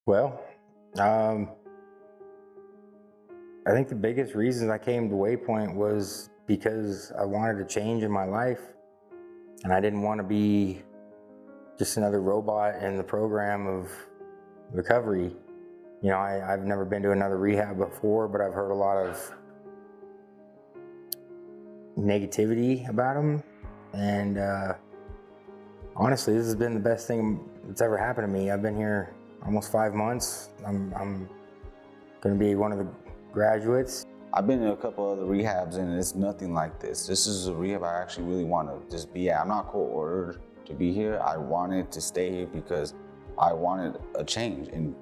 Well, um, I think the biggest reason I came to WayPoint was because I wanted a change in my life, and I didn't want to be just another robot in the program of recovery. You know, I've never been to another rehab before, but I've heard a lot of negativity about them, and honestly, this has been the best thing that's ever happened to me. I've been here almost 5 months. I'm going to be one of the graduates. I've been in a couple other rehabs and it's nothing like this. This is a rehab I actually really want to just be at. I'm not court-ordered to be here. I wanted to stay here because I wanted a change, and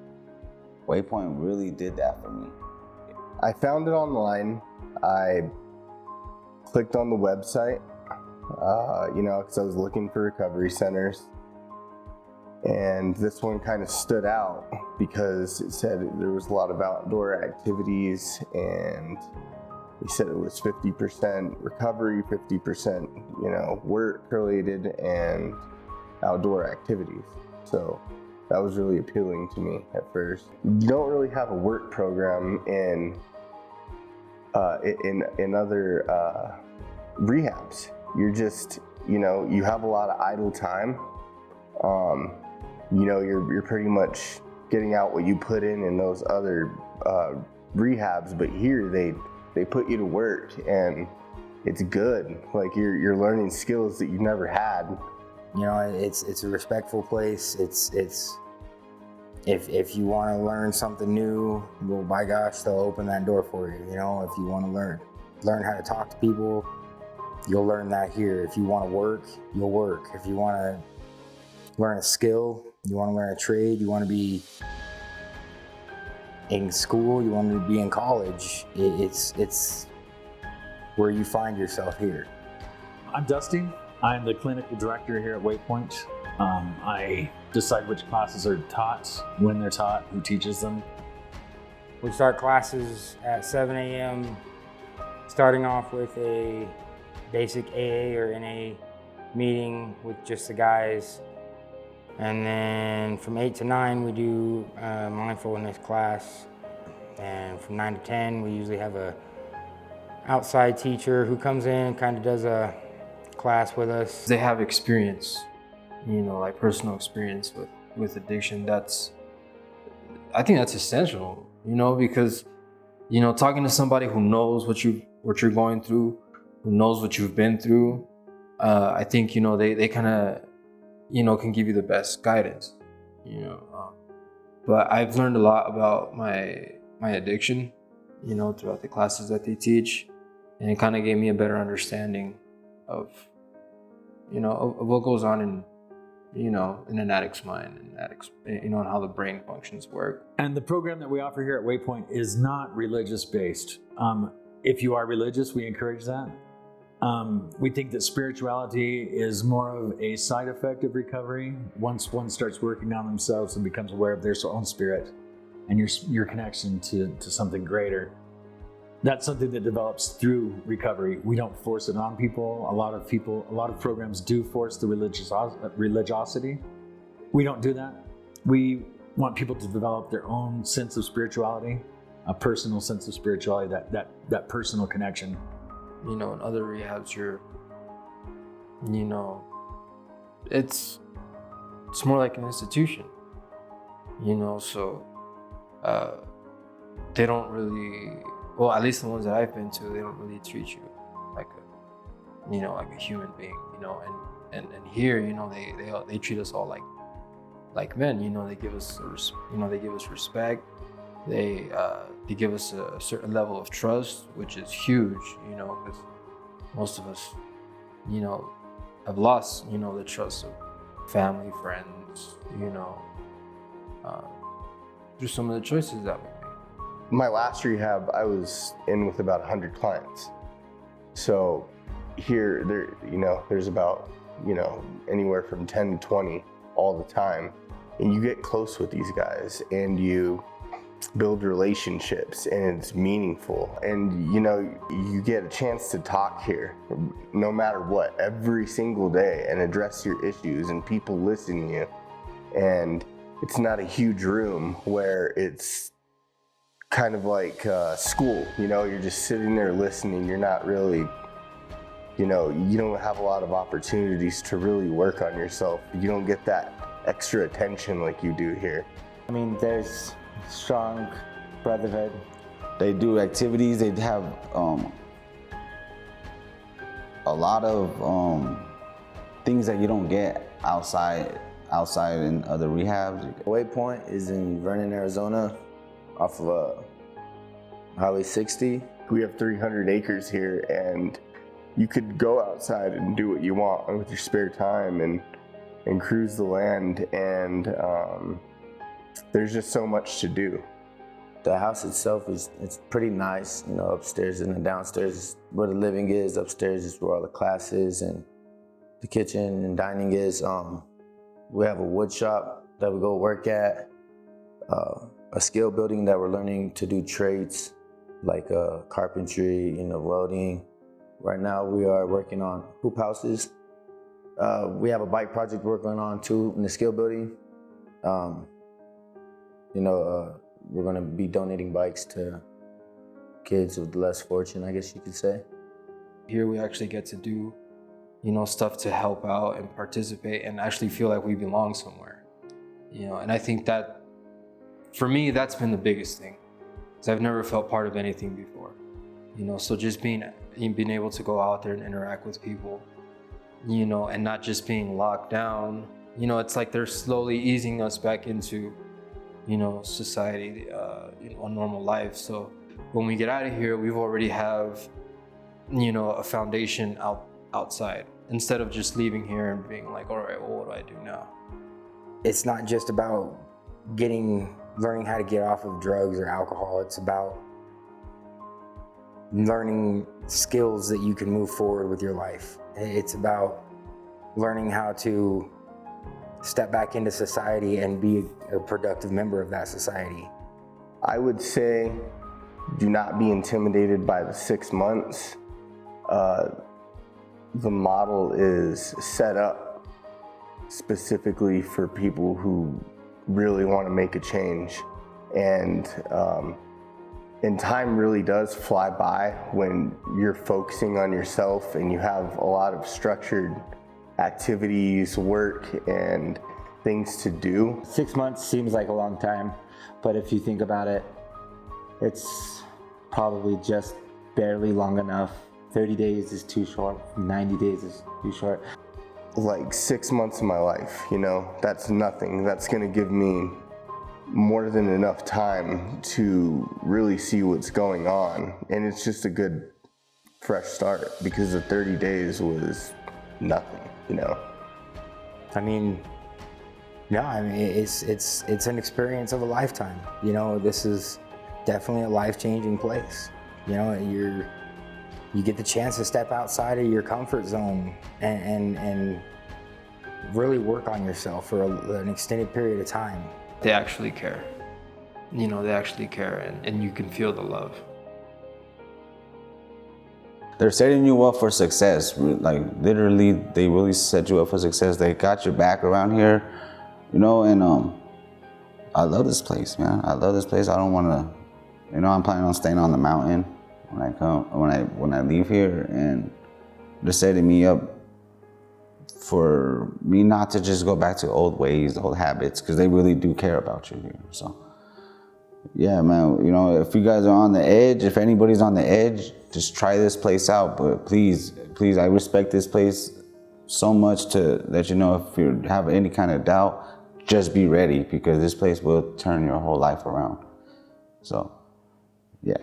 WayPoint really did that for me. I found it online. I clicked on the website, because I was looking for recovery centers. And this one kind of stood out because it said there was a lot of outdoor activities, and they said it was 50% recovery, 50%, work related and outdoor activities. So that was really appealing to me at first. You don't really have a work program in other rehabs. You're just, you have a lot of idle time. You're pretty much getting out what you put in those other rehabs, but here they put you to work, and it's good. Like you're learning skills that you've never had. It's a respectful place. It's if you want to learn something new, well, by gosh, they'll open that door for you. If you want to learn how to talk to people, you'll learn that here. If you want to work, you'll work. If you want to learn a skill, you want to learn a trade, you want to be in school, you want to be in college, it's where you find yourself here. I'm Dusty. I'm the clinical director here at WayPoint. I decide which classes are taught, when they're taught, who teaches them. We start classes at 7 a.m., starting off with a basic AA or NA meeting with just the guys. And then from 8 to 9, we do a mindfulness class. And from 9 to 10, we usually have a outside teacher who comes in and kind of does a class with us. They have experience, like personal experience with addiction. I think that's essential, because, talking to somebody who knows what you're going through, who knows what you've been through, I think, they kind of, can give you the best guidance, but I've learned a lot about my addiction, throughout the classes that they teach, and it kind of gave me a better understanding of what goes on in an addict's mind, and how the brain functions work. And the program that we offer here at WayPoint is not religious based. If you are religious, we encourage that. We think that spirituality is more of a side effect of recovery. Once one starts working on themselves and becomes aware of their own spirit and your connection to something greater, that's something that develops through recovery. We don't force it on people. A lot of programs do force the religiosity. We don't do that. We want people to develop their own sense of spirituality, a personal sense of spirituality, that personal connection. In other rehabs, it's more like an institution, so they don't really, well, at least the ones that I've been to, they don't really treat you like a human being, and here, they treat us all like men, they give us respect. They give us a certain level of trust, which is huge, because most of us, have lost, the trust of family, friends, through some of the choices that we made. My last rehab, I was in with about 100 clients. So here, there's about, anywhere from 10 to 20 all the time. And you get close with these guys, and you build relationships, and it's meaningful, and you get a chance to talk here no matter what every single day and address your issues, and people listen to you, and it's not a huge room where it's kind of like school, you know, you're just sitting there listening. You're not really, you know, you don't have a lot of opportunities to really work on yourself. You don't get that extra attention like you do here. I mean, there's strong brotherhood. They do activities. They have a lot of things that you don't get outside in other rehabs. WayPoint is in Vernon, Arizona, off of Highway 60. We have 300 acres here, and you could go outside and do what you want with your spare time and cruise the land, and there's just so much to do. The house itself it's pretty nice. You know, upstairs and then downstairs is where the living is. Upstairs is where all the classes and the kitchen and dining is. We have a wood shop that we go work at, a skill building that we're learning to do trades like carpentry, you know, welding. Right now we are working on hoop houses. We have a bike project we're working on too in the skill building. You know, we're gonna be donating bikes to kids with less fortune, I guess you could say. Here we actually get to do, you know, stuff to help out and participate and actually feel like we belong somewhere, you know. And I think that, for me, that's been the biggest thing, because I've never felt part of anything before, you know. So just being able to go out there and interact with people, you know, and not just being locked down, you know, it's like they're slowly easing us back into, you know, society, you know, a normal life. So when we get out of here, we've already have, you know, a foundation outside, instead of just leaving here and being like, all right, well, what do I do now? It's not just about learning how to get off of drugs or alcohol. It's about learning skills that you can move forward with your life. It's about learning how to step back into society and be a productive member of that society. I would say do not be intimidated by the 6 months. The model is set up specifically for people who really want to make a change. And time really does fly by when you're focusing on yourself and you have a lot of structured activities, work, and things to do. 6 months seems like a long time, but if you think about it, it's probably just barely long enough. 30 days is too short, 90 days is too short. Like 6 months of my life, you know, that's nothing. That's gonna give me more than enough time to really see what's going on. And it's just a good fresh start, because the 30 days was nothing, you know. I mean, no, I mean, it's an experience of a lifetime. You know, this is definitely a life-changing place. You know, you get the chance to step outside of your comfort zone and really work on yourself for an extended period of time. They actually care. You know, they actually care, and you can feel the love. They're setting you up for success. Like, literally, they really set you up for success. They got your back around here, you know, and I love this place, man. I love this place. I don't want to, you know, I'm planning on staying on the mountain when I leave here, and they're setting me up for me not to just go back to old ways, old habits, because they really do care about you here. So, yeah, man, you know, if you guys are on the edge, if anybody's on the edge, just try this place out. But please, I respect this place so much to let you know, if you have any kind of doubt, just be ready, because this place will turn your whole life around. So, yeah.